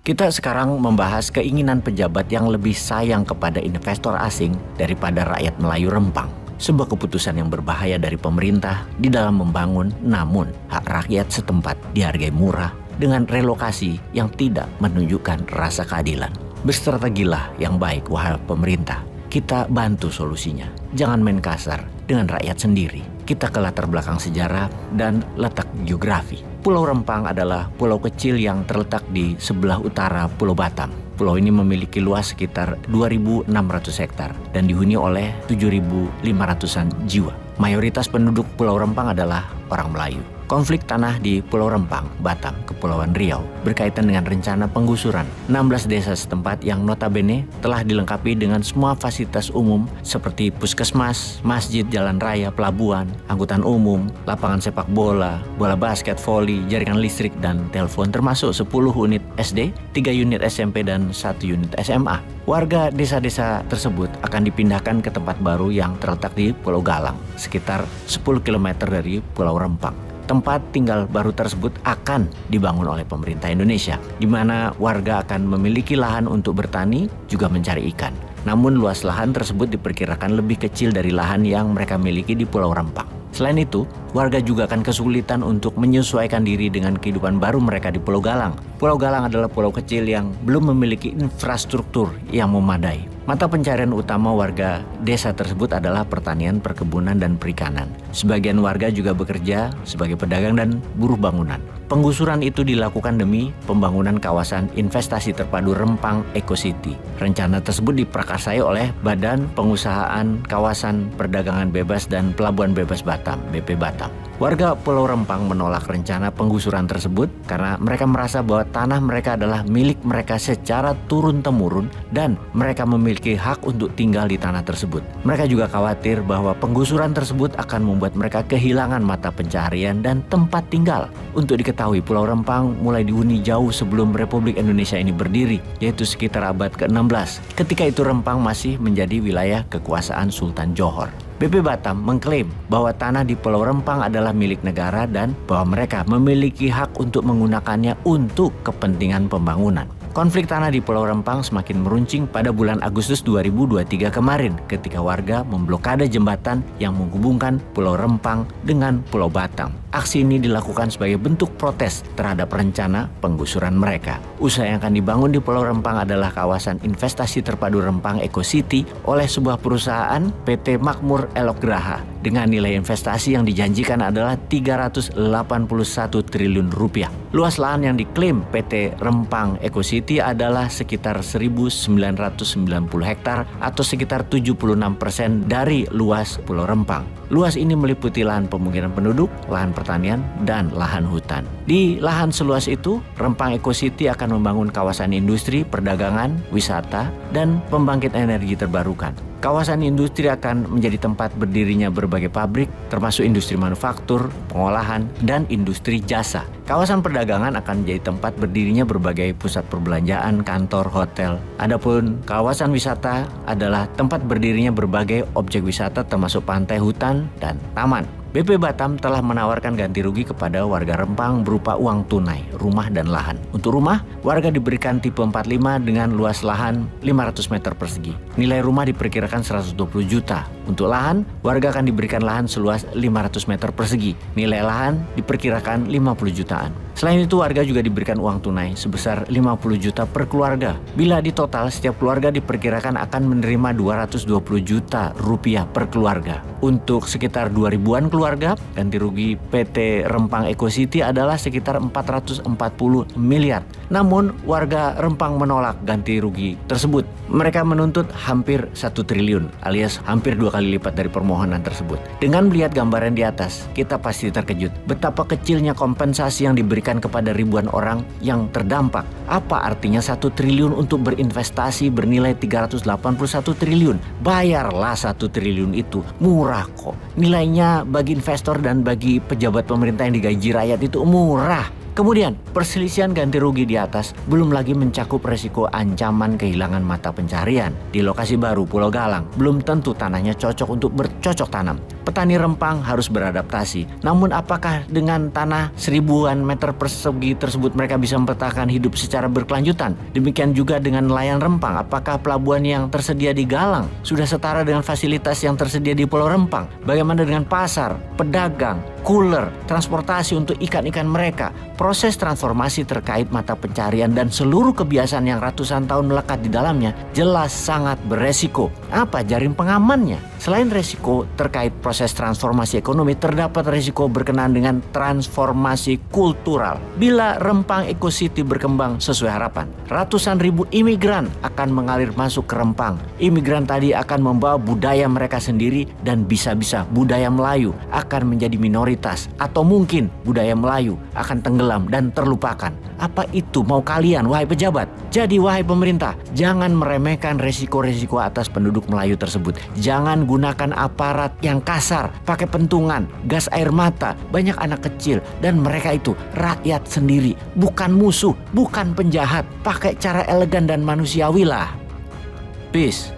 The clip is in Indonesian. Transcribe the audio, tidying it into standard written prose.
Kita sekarang membahas keinginan pejabat yang lebih sayang kepada investor asing daripada rakyat Melayu Rempang. Sebuah keputusan yang berbahaya dari pemerintah di dalam membangun, namun hak rakyat setempat dihargai murah dengan relokasi yang tidak menunjukkan rasa keadilan. Berstrategilah yang baik, wahai pemerintah. Kita bantu solusinya. Jangan main kasar dengan rakyat sendiri. Kita ke latar belakang sejarah dan letak geografi. Pulau Rempang adalah pulau kecil yang terletak di sebelah utara Pulau Batam. Pulau ini memiliki luas sekitar 2.600 hektar dan dihuni oleh 7.500-an jiwa. Mayoritas penduduk Pulau Rempang adalah orang Melayu. Konflik tanah di Pulau Rempang, Batam, Kepulauan Riau berkaitan dengan rencana penggusuran 16 desa setempat yang notabene telah dilengkapi dengan semua fasilitas umum seperti puskesmas, masjid, jalan raya, pelabuhan, angkutan umum, lapangan sepak bola, bola basket, voli, jaringan listrik, dan telepon termasuk 10 unit SD, 3 unit SMP, dan 1 unit SMA. Warga desa-desa tersebut akan dipindahkan ke tempat baru yang terletak di Pulau Galang, sekitar 10 km dari Pulau Rempang. Tempat tinggal baru tersebut akan dibangun oleh pemerintah Indonesia, di mana warga akan memiliki lahan untuk bertani juga mencari ikan. Namun luas lahan tersebut diperkirakan lebih kecil dari lahan yang mereka miliki di Pulau Rempang. Selain itu, warga juga akan kesulitan untuk menyesuaikan diri dengan kehidupan baru mereka di Pulau Galang. Pulau Galang adalah pulau kecil yang belum memiliki infrastruktur yang memadai. Mata pencarian utama warga desa tersebut adalah pertanian, perkebunan, dan perikanan. Sebagian warga juga bekerja sebagai pedagang dan buruh bangunan. Penggusuran itu dilakukan demi pembangunan kawasan investasi terpadu Rempang Eco City. Rencana tersebut diprakarsai oleh Badan Pengusahaan Kawasan Perdagangan Bebas dan Pelabuhan Bebas Batam, BP Batam. Warga Pulau Rempang menolak rencana penggusuran tersebut karena mereka merasa bahwa tanah mereka adalah milik mereka secara turun-temurun dan mereka memiliki hak untuk tinggal di tanah tersebut. Mereka juga khawatir bahwa penggusuran tersebut akan membuat mereka kehilangan mata pencaharian dan tempat tinggal. Untuk diketahui, Pulau Rempang mulai dihuni jauh sebelum Republik Indonesia ini berdiri, yaitu sekitar abad ke-16. Ketika itu Rempang masih menjadi wilayah kekuasaan Sultan Johor. BP Batam mengklaim bahwa tanah di Pulau Rempang adalah milik negara dan bahwa mereka memiliki hak untuk menggunakannya untuk kepentingan pembangunan. Konflik tanah di Pulau Rempang semakin meruncing pada bulan Agustus 2023 kemarin ketika warga memblokade jembatan yang menghubungkan Pulau Rempang dengan Pulau Batam. Aksi ini dilakukan sebagai bentuk protes terhadap rencana penggusuran mereka. Usaha yang akan dibangun di Pulau Rempang adalah kawasan investasi terpadu Rempang Eco City oleh sebuah perusahaan PT Makmur Elok Graha dengan nilai investasi yang dijanjikan adalah 381 triliun rupiah. Luas lahan yang diklaim PT Rempang Eco City adalah sekitar 1.990 hektar atau sekitar 76% dari luas Pulau Rempang. Luas ini meliputi lahan pemukiman penduduk, lahan pertanian, dan lahan hutan. Di lahan seluas itu, Rempang Eco City akan membangun kawasan industri, perdagangan, wisata, dan pembangkit energi terbarukan. Kawasan industri akan menjadi tempat berdirinya berbagai pabrik, termasuk industri manufaktur, pengolahan, dan industri jasa. Kawasan perdagangan akan menjadi tempat berdirinya berbagai pusat perbelanjaan, kantor, hotel. Adapun kawasan wisata adalah tempat berdirinya berbagai objek wisata termasuk pantai, hutan, dan taman. BP Batam telah menawarkan ganti rugi kepada warga Rempang berupa uang tunai, rumah, dan lahan. Untuk rumah, warga diberikan tipe 45 dengan luas lahan 500 meter persegi. Nilai rumah diperkirakan 120 juta. Untuk lahan, warga akan diberikan lahan seluas 500 meter persegi. Nilai lahan diperkirakan 50 jutaan. Selain itu, warga juga diberikan uang tunai sebesar 50 juta per keluarga. Bila di total, setiap keluarga diperkirakan akan menerima 220 juta rupiah per keluarga. Untuk sekitar 2.000-an keluarga, ganti rugi PT Rempang Eco City adalah sekitar 440 miliar. Namun, warga Rempang menolak ganti rugi tersebut. Mereka menuntut hampir 1 triliun alias hampir 2 kali lipat dari permohonan tersebut. Dengan melihat gambaran di atas, kita pasti terkejut betapa kecilnya kompensasi yang diberikan kepada ribuan orang yang terdampak. Apa artinya 1 triliun untuk berinvestasi bernilai 381 triliun? Bayarlah 1 triliun itu, murah kok. Nilainya bagi investor dan bagi pejabat pemerintah yang digaji rakyat itu murah. Kemudian, perselisihan ganti rugi di atas belum lagi mencakup resiko ancaman kehilangan mata pencaharian. Di lokasi baru Pulau Galang, belum tentu tanahnya cocok untuk bercocok tanam. Petani rempang harus beradaptasi. Namun apakah dengan tanah 1000-an meter persegi tersebut mereka bisa mempertahankan hidup secara berkelanjutan? Demikian juga dengan nelayan rempang. Apakah pelabuhan yang tersedia di Galang sudah setara dengan fasilitas yang tersedia di Pulau Rempang? Bagaimana dengan pasar, pedagang, cooler, transportasi untuk ikan-ikan mereka? Proses transformasi terkait mata pencarian dan seluruh kebiasaan yang ratusan tahun melekat di dalamnya jelas sangat beresiko. Apa jaring pengamannya? Selain resiko terkait proses transformasi ekonomi, terdapat resiko berkenaan dengan transformasi kultural. Bila Rempang Eco City berkembang sesuai harapan, ratusan ribu imigran akan mengalir masuk ke Rempang. Imigran tadi akan membawa budaya mereka sendiri dan bisa-bisa budaya Melayu akan menjadi minoritas, atau mungkin budaya Melayu akan tenggelam dan terlupakan. Apa itu mau kalian, wahai pejabat? Jadi wahai pemerintah, jangan meremehkan resiko-resiko atas penduduk Melayu tersebut. Jangan gunakan aparat yang kasar, pakai pentungan, gas air mata, banyak anak kecil, dan mereka itu rakyat sendiri, bukan musuh, bukan penjahat. Pakai cara elegan dan manusiawi lah. Peace.